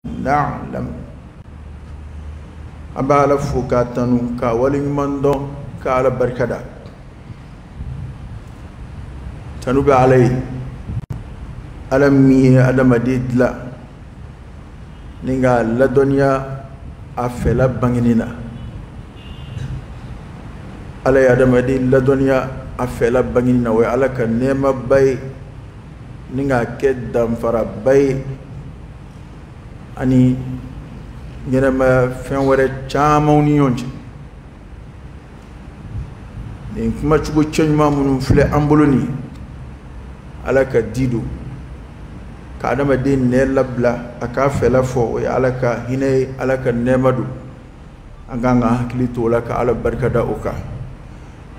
نعلم أبا لفوكاتنو كاولي مندو كالا بركدا تنوب علي ألمي أدم ديد لا نيغا لدنيا أفلا بانينا علي أدم ديد لدنيا أفلا بانينا وعلك نيما باي نيغا كدام فرا باي أني نيما فين ورا تشاموني يونجي نكما تشوغو تشنما من فلي أمبولوني علك ديدو كادما دين نيلابلا أكافلا فو علك هنا علك نيمادو أغانا كليتو لك على بركة داوكا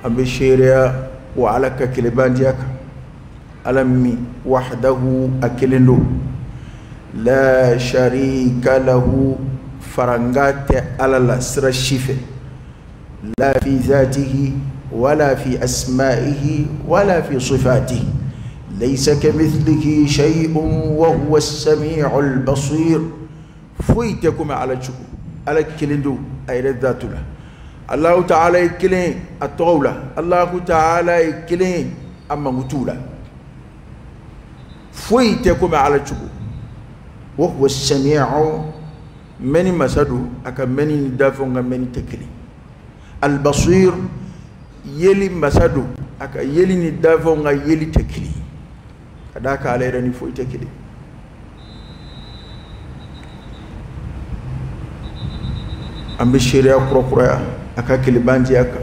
أبي شيريا وعلك كليبانجيك ألمي وحده أكلندو لا شريك له فرنغات على السر الشفه لا في ذاته ولا في أسمائه ولا في صفاته ليس كمثله شيء وهو السميع البصير فويتكم على الشكو على الكلندو أي ذات له الله تعالى يكلين الطولة الله تعالى يكلين أما متولة فويتكم على الشكو وهو السميع من مسدو أكا من دافع من تكلي البصير يلي مسدو أكا يلي ندافع يلي تكلي كذاك على رني فوي تكلي أم بشيريا كروكرا أكا كليبانجي أكا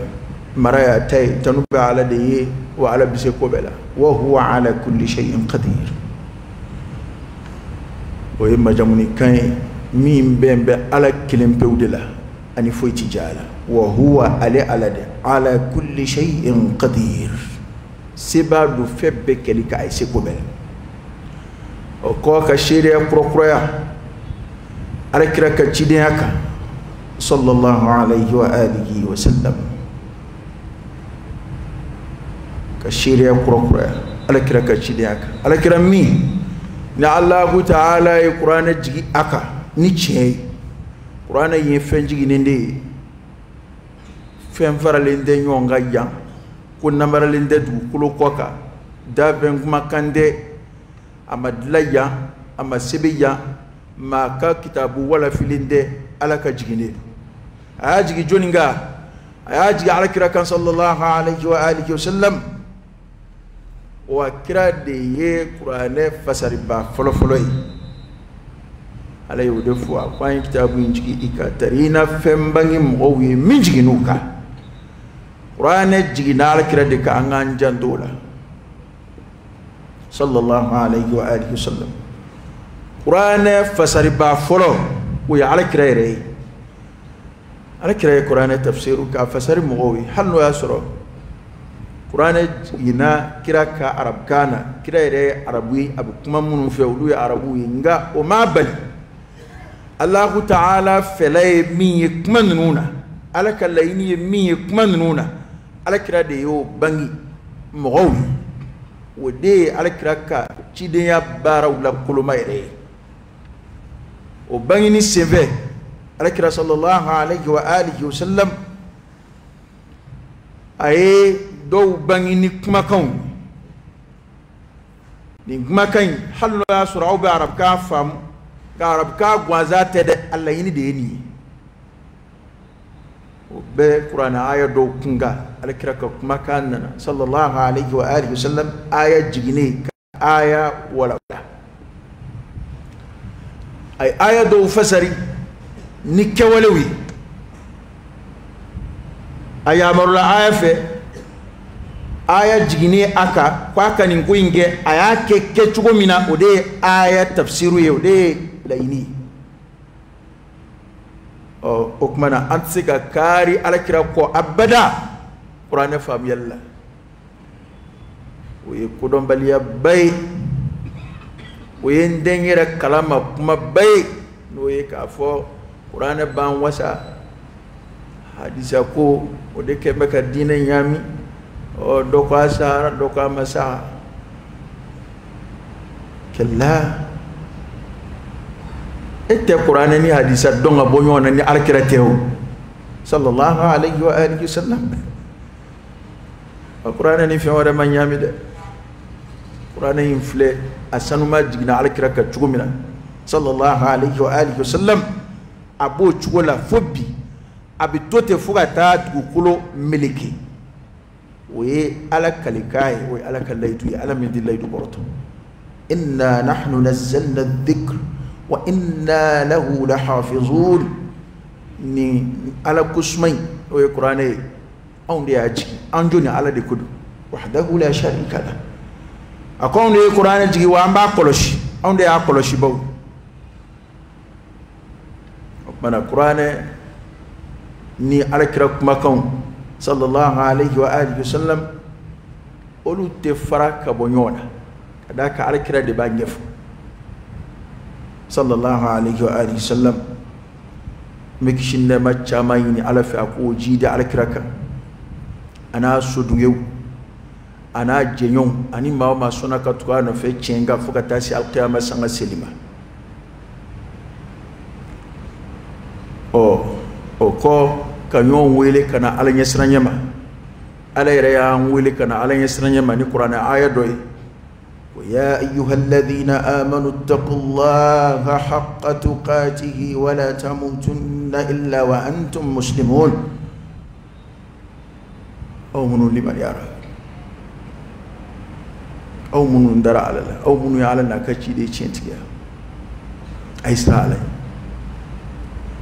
مرايا تاي تنوب على ديه وعلى بسيكوبلا وهو على كل شيء قدير وإما جموني كاين مين بين على كلم بودلا أني فوي تجالا وهو على كل شيء قدير سبب فب كلك أي سكوبل وكوكا شيريا كروكرويا على كرك تشيدياك صلى الله عليه وآله وسلم كشيريا كروكرويا على كرك تشيدياك على كرمي na Allah ta'ala ya Qur'ana jigi aka ni ce Qur'ana yin fen jigi nende fen faralinde nyonga ya ko namaralinde du kulo koka da ben kuma kande amadlaya ama sibiya ma ka kitabu wala filinde alaka jigine aya jigi joninga aya jigi ala kira kan sallallahu alaihi wa alihi wasallam wa kira de ye Qur'ane fasari ba folo folo yi ala yo de fo kwa kitabu injigi ikatarina fembangi mwowi minjigi nuka Qur'ane jigi na ala kira de ka angan jandola sallallahu alaihi wa alihi wasallam Qur'ane fasari ba folo wo ya ala kira re ala kira Qur'ane tafsiru ka fasari mwowi halno ya soro Qur'ana ina kira ka arab kana kira ire arabi abu kuma mun fe ulu ya arabu nga o ma bali Allah ta'ala felay mi kuma nuna ala kalaini mi kuma nuna ala kira de yo bangi mowi wode ala kira ka cide ya bara ula kuluma ire o bangi ni seve ala kira sallallahu alaihi wa alihi wasallam ay do bangi ni kuma kan ni kuma kan hallo ya surau bi arab ka fam ka arab ka gwaza ta da Allah yini da yini o be qur'ana aya do kunga alkira ka kuma kan nana sallallahu alaihi wa alihi wasallam aya jigine aya wala ay aya do fasari ni kewalewi aya marula aya fe aya jigine aka kwa kanin kuinge aya ke chugo mina ode aya tafsiru ye ode laini o okmana antsika kari alakira ko abada qur'ana fam yalla we kudon baliya bay we ndengera kalama kuma bay no ye ka fo qur'ana ban wasa hadisa ko ode ke maka dinan yami o doka sara doka masa kalla ete qur'ana ni hadisa donga bonyo na ni alkirateo sallallahu alaihi wa alihi wasallam qur'ana ni fi wara manyami de qur'ana infle asanuma jigna alkiraka chugumina sallallahu alaihi wa alihi wasallam abo chugola fobi abitote fugata dukulo miliki we ala kalikai we ala kalaitu ala min dilaitu borto inna nahnu nazzalna adh-dhikr wa inna lahu lahafizun ni ala kusmai we qur'ane onde aji anjoni ala de kudu wahdahu la sharika la akon de qur'ane jigi wa amba koloshi onde ya koloshi baw mana qur'ane ni ala kira kuma kan sallallahu alaihi wa alihi wasallam olu te faraka bonyona kadaka ala kira de ba nyef sallallahu alaihi wa alihi wasallam mikishin ne macama yini ala fa ko jide ala kira kan ana soduyew ana jenyon ani ma sona ka tuka na fe chenga fuka tasi alqiyama sanga selima o ko kanyon wele kana ala nyesranyama ala ya wele kana ala nyesranyama ni qur'ana aya doy ya ayyuhalladhina amanu taqullaha haqqa tuqatihi wa la tamutunna illa wa antum muslimun aw munu liman yara aw munu ndara ala aw munu ya ala nakaci de centiya ay sala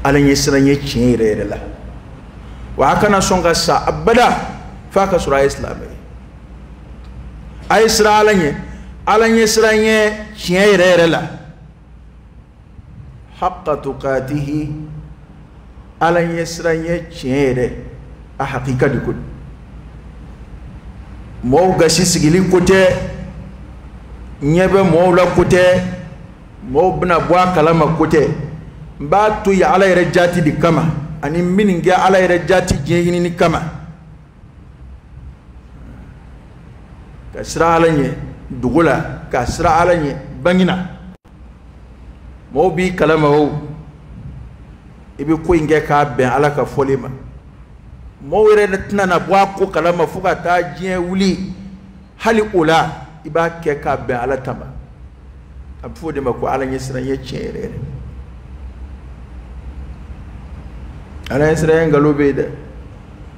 ala nyesranye chere la wa kana songa sa abada faka sura islamai ay isra'alanye alanye sranye chere la haqqa tuqatihi alanye sranye chere a hakika dikul mo gashi sigili kote nyebe mo la kote mo bna bwa kalama kote mba tu ya ala yere jati di kama ani mininge ala yere jati jehini ni kama kasra alanye dugula kasra alanye bangina mo bi kalama o ibi ko inge ka ben ala ka folema mo were tna na bwa ko kalama fuka ta je wuli hali ula iba ke ka ben ala tama abu de mako alanye sranye chere ala Israel ngalo beeda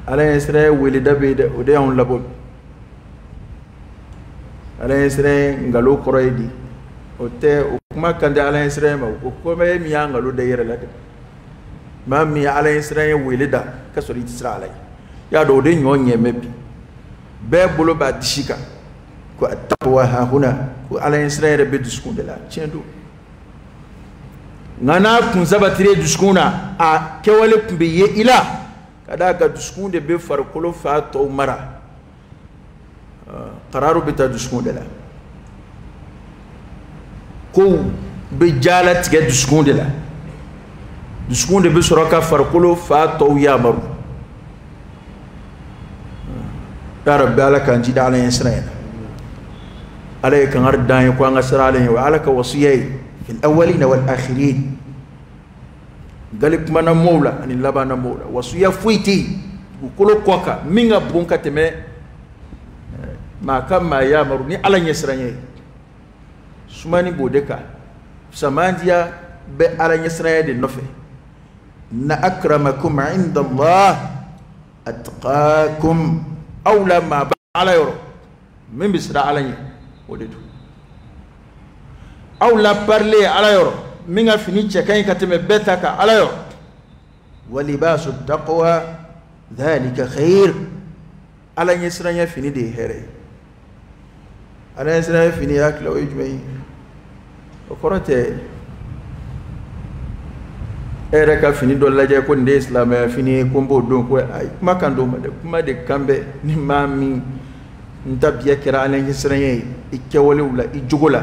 ala Israel welida beeda o de on labo ala Israel ngalo koroydi o te o kuma kande ala Israel ma o ko me mi ngalo de yere la de ma mi ala Israel welida ka so Israel ya do de nyonye mebi be bolo ba dishika ko ataqwa ha huna ko ala Israel be diskunde la chendo ngana kun zabatire duskuna a kewale kumbe ye ila kada ga duskunde be farkolo fa to mara qararu bita duskunde la ko be jalat ga duskunde la duskunde be suraka farkolo fa to yamaru ya rabbi alaka anji da alayhi isra'il alayka ngardan ko ngasara alayhi wa alaka wasiyai في الأولين والآخرين قالك منا مولا أن اللبانا مولا وصيا فويتي وكل قوكا مينغا بونكا تمي ما كان ما يامرني على يسراني سماني بودكا سمانديا على يسراني دي نوفي إن أكرمكم عند الله أتقاكم أولى ما على يورو من بسرع على وددو أو لا parler على يورو مينغا فينيتشا كاين كاتمي بيتاكا على يورو ولباس التقوى ذلك خير على يسرانيا فيني دي هيري على يسرانيا فيني ياك لو يجمعي وكرته ereka fini do laje ko nde islam ya fini kombo don ko ay makando ma de kambe ni mami ntabiya kira ala yisranye ikewole wala ijugola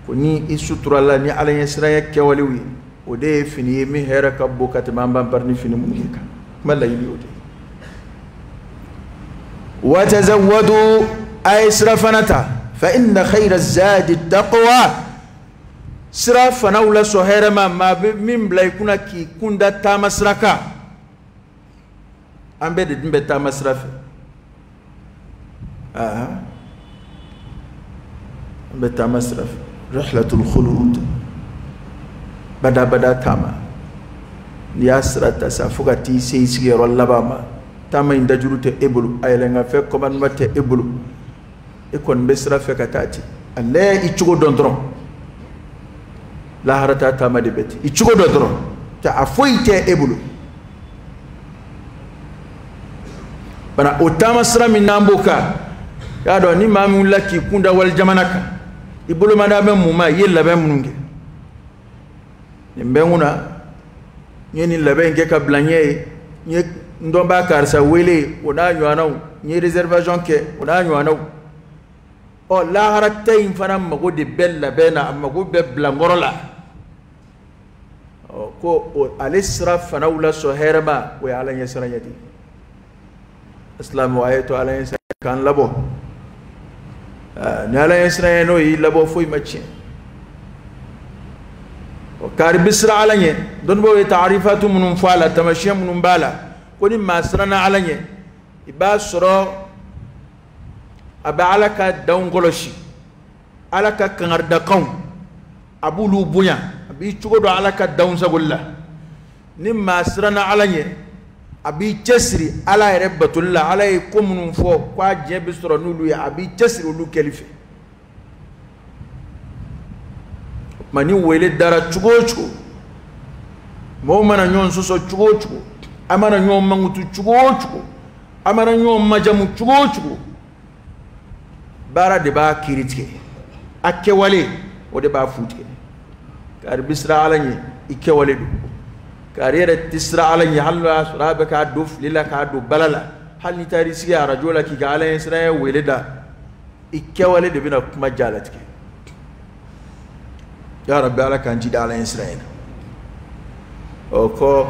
kuni isuturala ni ala yisranye kewole wi o de fini mi heraka bokati mamba barni fini munika mala yili o de wa tazawwadu ay israfanata fa inna khayra az-zadi at-taqwa sira fana wula so herema ma min bla kuna ki kunda tama siraka ambe de dimbe tama sirafe ambe tama sirafe rihlatul khulud bada tama ni asrata sa fugati sey sigero labama tama inda jurute ebulu ayelenga fe commandement te ebulu e kon besra fe katati alle i chugo dondron la harata tama de beti i chugo dondron ta afoite ebulu bana otama sra minamboka yado ni mamu laki kunda wal jamanaka ibulu madame muma yella be mununge nimbenguna nyeni labenge ka blanye nye ndomba karsa wele ona nywana nye reservation ke ona nywana o la harata infana mago de bella bena mago be blangorola o ko alisra fana wala so herma wa ala yasra yadi islam wa ayatu ala yasra kan labo ni ala yasra no yi labo foy machi o kar bisra ala nye don bo ta'rifatu mun fala tamashiyam mun bala koni masrana ala nye iba soro aba alaka dawngoloshi alaka kangarda kaw abulu bunya abi chugodo alaka dawnsa gulla ni masrana ala nye abi chesri ala rebatulla ala komunun fo kwa jebe soro nulu ya abi chesri lu kelife mani wele dara chugochu mo mana nyon soso chugochu amana nyon mangutu chugochu amana nyon majamu chugochu bara de ba kiritike akke wale o de ba futike kar bisra alanye ike wale du kariyar tisra alanye halwa surabaka duf lilaka du balala hal ni tarisi ya rajola ki ga alanye sira wele da ike wale de bina kuma jalatike ya rabbi ala kan jida ala israel oko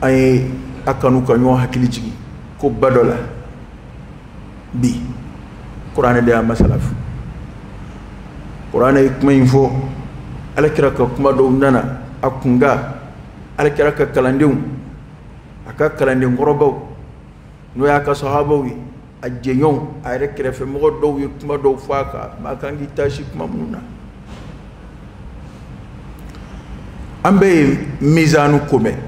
ay akanu kanyo hakili jigi ko badola bi qur'an de masalaf qur'an kuma info ala kiraka kuma do nana akunga ala kiraka kalandew aka kalandew ngorobaw no ya ka sahabawi ajenyon ayre krefe mo do wi kuma do faka makangi tashi kuma mununa ambe mizanu kome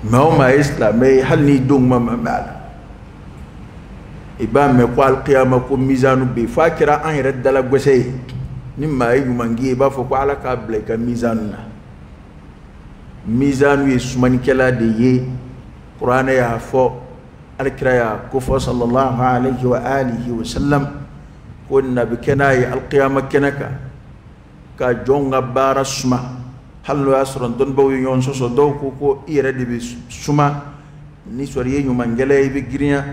mauma islamay halni dung mama mala iba me kwal qiyama ko mizanu be fakira an yere dala gosey nimma ayu mangi ba fo ko ala ka bleka mizanu ye sumani kala de ye qur'ana ya fo alkiraya kufo sallallahu alayhi wa alihi wa sallam kunna bikenai alqiyama kenaka ka jonga bara suma hallo asron don baw yon so do ko ire de suma ni soriye ñu mangale be grinya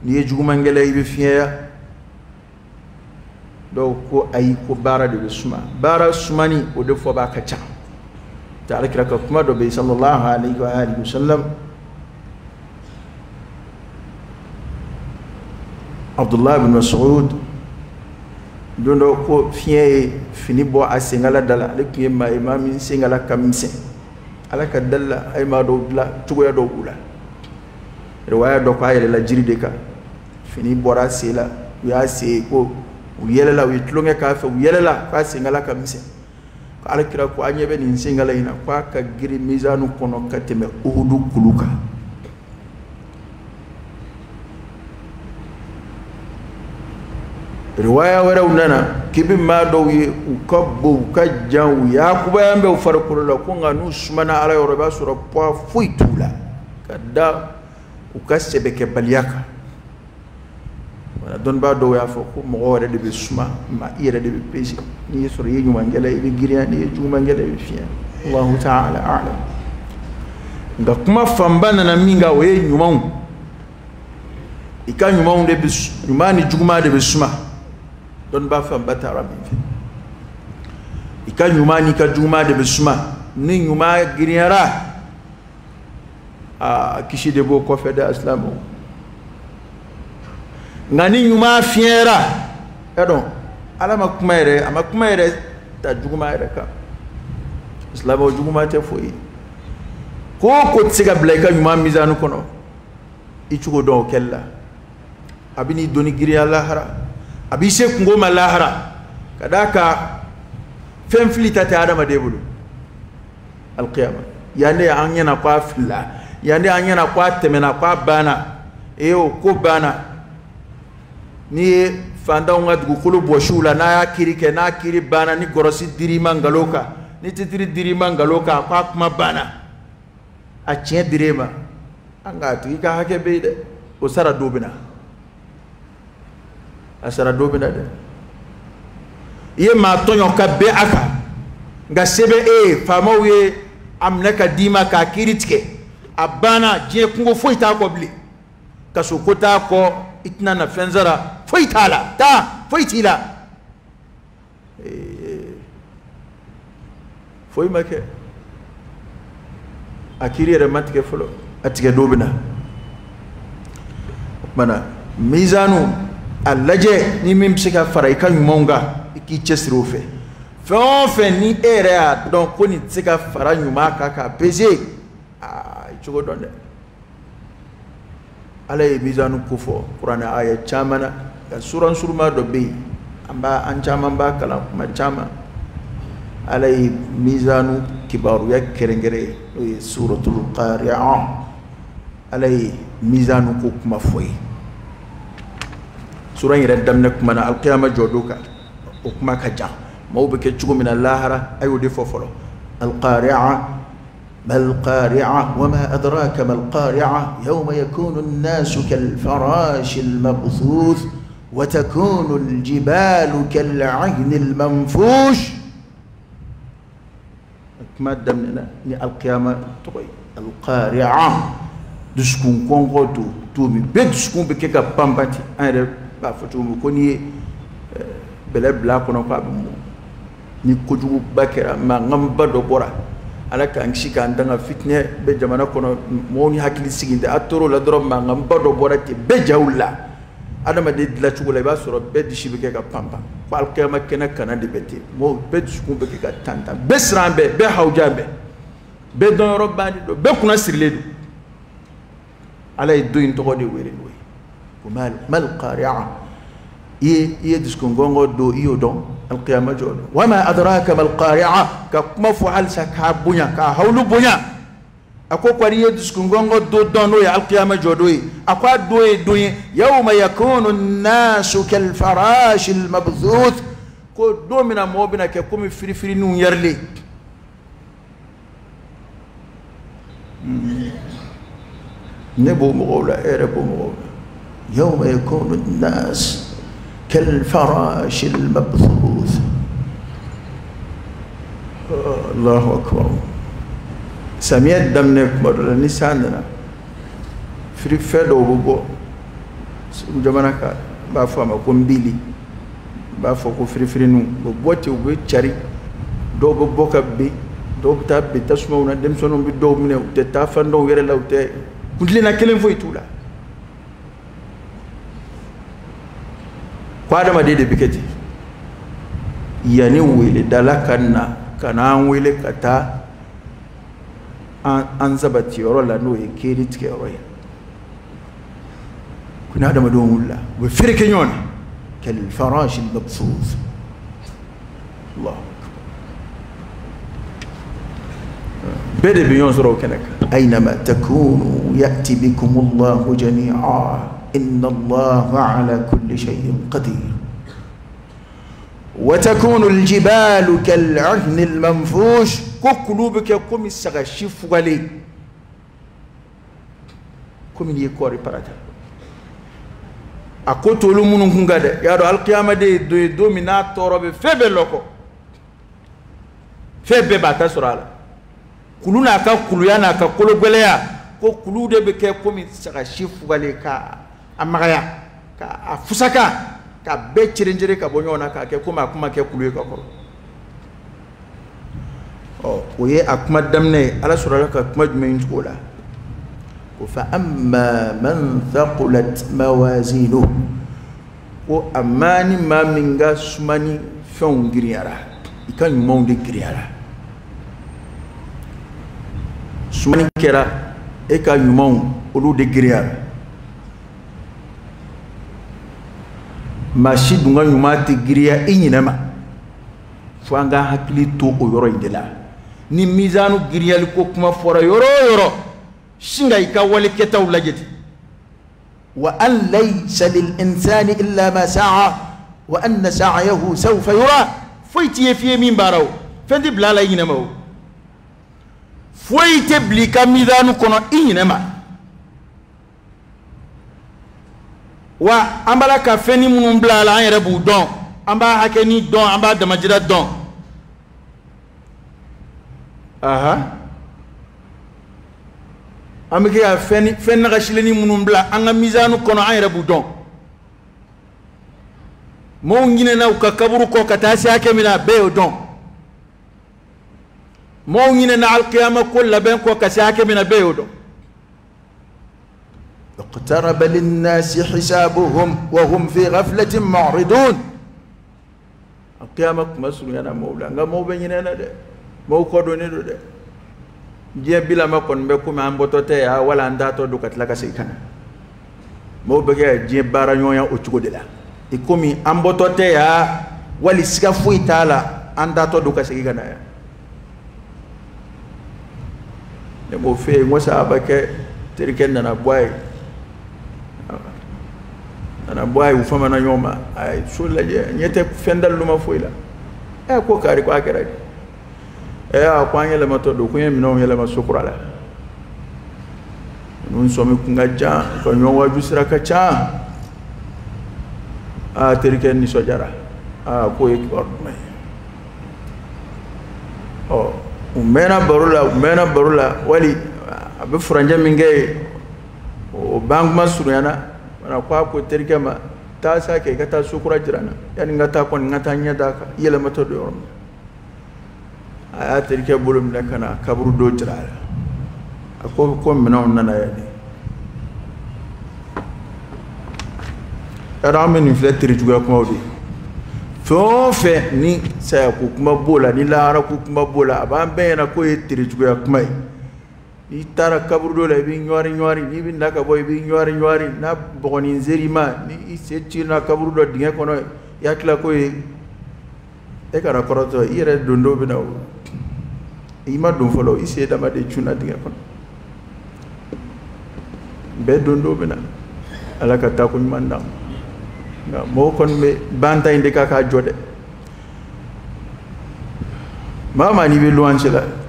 ni jugu mangale be fiya do ko ay ko bara de bara suma ni o de fo ba ka cha ta alkiraka kuma do be sallallahu alayhi wa alihi wa sallam Abdullah bin Mas'ud dondo ko fiye fini bo asengala dala le kiye ma imam singala kamse ala ka dalla ay ma do la tugo ya do bula riwaya do ko ayele la jiride ka fini bora sela ya se ko uyele la witlunge ka fa uyele la ka singala kamse ko ala kira ko anyebe ni singala ina kwa ka giri mizanu kono kateme uhudu kuluka riwaya wara unana kibi ma do yi ukabbu kajjan ya kuba yambe ufarqulu la ko nganu sumana ala yoroba sura po fuitula kada ukasebe ke baliyaka wala don ba do ya fo ko mo wara de suma ma ira de pesi ni sura yi nyuma ngela ibe giriya ni juma ngela ibe fiya Allah ta'ala a'lam nga kuma fambana na minga we nyuma ika nyuma de nyuma ni juma de suma don ba fa bata rabbi ika nyuma ni ka juma de besuma ni nyuma giriara kishi de bo ko feda islamu ngani nyuma fiera ادون على ما كميره اما كميره تا جوما يركا اسلام جوما تفوي كوكو تسيغا بلايكا يما ميزانو كونو ichugo don kella abini doni giri Allah hara abi se kungo malahara kadaka fem filita ta adama debulu alqiyama yande anyana kwa filla yande anyana kwa temena kwa bana eo ko bana ni fanda unga dugu kulu boshula na ya kirike na kiri bana ni gorosi dirima ngaloka ni titiri dirima ngaloka kwa kuma bana a tiɲɛ dir'e ma an ka tigi ka hakɛ bɛ yen dɛ o sara dɔ bɛ na a sara dɔ bɛ na dɛ i ye maa tɔɲɔ ka bɛn a kan nka se bɛ e ye faamaw ye a minɛ ka d'i ma k'a kiiri tigɛ a banna diɲɛ kungo foyi t'a kɔ bilen kaso ko t'a kɔ i tɛna na fɛn sara foyi t'a la taa foyi t'i la foyi ma kɛ a kiiri yɛrɛ ma tigɛ fɔlɔ a tigɛ dɔ bɛ na o kumana mizanu a lajɛ ni min bɛ se ka fara i ka ɲumanw kan i k'i cɛsiri o fɛ fɛn o fɛn ni e yɛrɛ y'a dɔn ko nin tɛ se ka fara ɲuman kan k'a pese aa i cogo dɔn dɛ ala ye mizanu ko fɔ kuranɛ aya caman na nka suran suruma dɔ bɛ yen an caman b'a kalan kuma caman ala ye mizanu kibaruya kɛrɛnkɛrɛn n'o ye suratul qari'a ala ye mizanu ko kuma fɔ ye sura in yɛrɛ daminɛ kuma na alqiyama jɔ don kan o kuma ka jan maaw bɛ kɛ cogo min na lahara a y'o de fɔ fɔlɔ alqari'a ما القارعة وما أدراك ما القارعة يوم يكون الناس كالفراش المبثوث وتكون الجبال كالعهن المنفوش ما دمنا القيامة القارعة دسكون كونغوتو تومي بدسكون بكيكا بامباتي أنا بافتومي كوني بلا بلا كونا كابمو ni kojugu bakera ma ngamba do bora ala ka ngi ka ndanga fitne be jamana kono moni hakili siginde atoro la doro ma ngamba do bora te be jawla adama de la chugula ba soro be di shibike ka pampa fal kema kena kana de bete mo be sku be ka tanta be srambe be hawjambe be don robani do be kuna sirledu ala do into de were we ko mal qari'a ye diskongongo do iyo don القيامة جول وما أدراك ما القارعة كما فعل سكابونيا كهولو بونيا أكو قريه دسكونغو دو دونو يا القيامة جودوي أكو دوي يوم يكون الناس كالفراش المبثوث كو دومنا موبنا ككومي فري نون يرلي نبو مغولا إيربو مغولا يوم يكون الناس كالفراش المبثوث الله أكبر سميت دمنك مرة نساندنا فريق فدو ببو جمانا كا بافا ما كومبيلي بافا كو فري نو ببوتي وبيتشاري دو ببو كبي دو بتاب بتسمعونا دم سنو بدو منه تتافن دو غير لو ت كلنا كلام فوي تولا kwada ma dede biketi yani wele dalakanna kana wele kata an zabati yoro la no e keri tike yoro ya kuna da madon wulla we firke nyon kal farash al mabthuz Allah bede biyon zoro kanaka aynama takunu yati bikum Allah jami'a إن الله على كل شيء قدير وتكون الجبال كالعهن المنفوش كقلوبك كم السغشف ولي كم يكوري براتا أكو تولمون كنغاده يا دو القيامة دي دو منا تورب فبه لوكو فبه باتا سرالا كلنا كا كليانا كا كلو غليا ko kulude be ke komi saka shifu wale ka amagaya ka afusaka ka be chirenjere ka bonyona ka ke kuma ke kuluye ka ko oye akuma damne ala surala ka kuma jume ntola ko fa amma man thaqulat mawazinuhu ko amani ma minga sumani fen giriyara ikan ɲumanw de giriyara sumani kɛra e ka ɲumanw olu de giriyara maa si dun ka ɲuman tɛ giriya i ɲinɛ ma fo an ka hakili to o yɔrɔ in de la ni mizanu giriyali ko kuma fɔra yɔrɔ o yɔrɔ singa i ka wale kɛtaw lajɛ ten wa an laysa lil insani illa ma sa'a wa anna sa'yahu sawfa yura foyi t'i ye fiye min baara o fɛn tɛ bila a la i ɲinɛ ma o foyi tɛ bila i ka mizanu kɔnɔ i ɲinɛ ma wa an b'a la ka fɛn minnu bila a la an yɛrɛ b'u dɔn an b'a hakɛni dɔn an b'a damajira dɔn aha an bɛ kɛ ka fɛn nagasilenni minnu bila an ka mizanu kɔnɔ an yɛrɛ b'u dɔn maaw ɲinɛna u ka kaburu kɔ ka taa se hakɛ min na bɛɛ y'o dɔn maaw ɲinɛna alikiyama ko labɛn kɔ ka se hakɛ min na bɛɛ y'o dɔn اقترب للناس حسابهم وهم في غفلة معرضون القيامة مسؤول يا مولا نعم مو بيننا ده مو كودوني ده جي بلا ما كون بكم عم بتوتة يا ولا عندها تودو كتلا كسيكنا مو بقى جي بارانيو يا أشكو ده إكومي عم بتوتة يا ولا سكافوي تالا عندها تودو كسيكنا يا نمو في موسى أباك تركنا نبواي ana boy u fama na nyoma ay sulaje nyete fendal luma foila e ko kari ko akera e a kwanye le mato do kunye mino yele masukura la nun somi kunga ja ko nyowa jusra ka cha a teriken ni sojara a ko e ko mai o umena barula wali abe franja minge o bank masuriana wana kwa ko terike ma ta sake ka ta sukura jirana yani ngata kon ngata nyada ka yele mato do yorum aya terike bulum da kana kabru do jirala ako ko mena nana yani ara men fletri juga ko di fo fe ni sa ko kuma bola ni la ara ko kuma bola ba be na ko e tiri juga kuma ni tara kabru do la bi nyori ni bi ndaka boy bi nyori na bogoni nzerima ni setti na kabru do dinga kono yakla ko e kara koroto ire dondo bi naw ima dum folo ise dama de chuna dinga kono be dondo bi na ala ka ta ko mandam na mo kon me banta inde ka jode mama ni be luanche la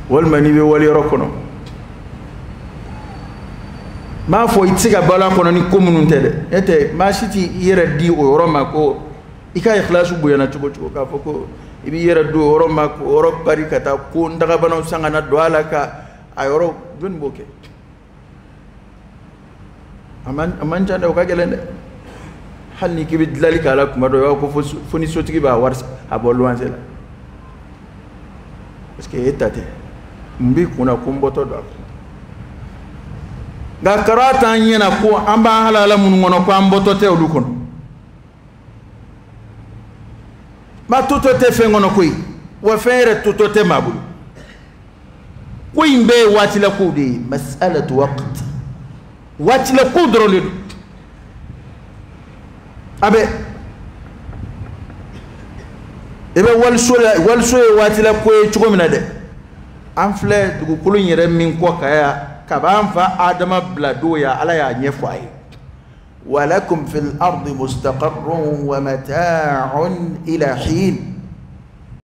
walmani be wali rokono ma fo itiga bala kono ni komunun tede ete ma shiti yere di o roma ko ika ikhlasu buyana tugo ka fo ko ibi yere do roma ko oro barikata ko ndaga bana sangana do alaka ayoro dun boke aman janda ka gelende halni kibi dlalika ala kuma do ko fo ni sotigi ba war abolu ansela parce que etate mbi kuna kumboto do ga karata nyena ko amba halala mun ngono ko amboto te olu kono ma tuto te fe ngono koy wa fere tuto te mabulu koy mbe wati la ko de mas'alatu waqt wati la ko dro le abe ebe wal so wati la ko e chugo mina de anfle dugu kulu yere min ko kaya kaban fa adama blado ya ala ya nyefo ay walakum fil ardi mustaqarrun wa mata'un ila hin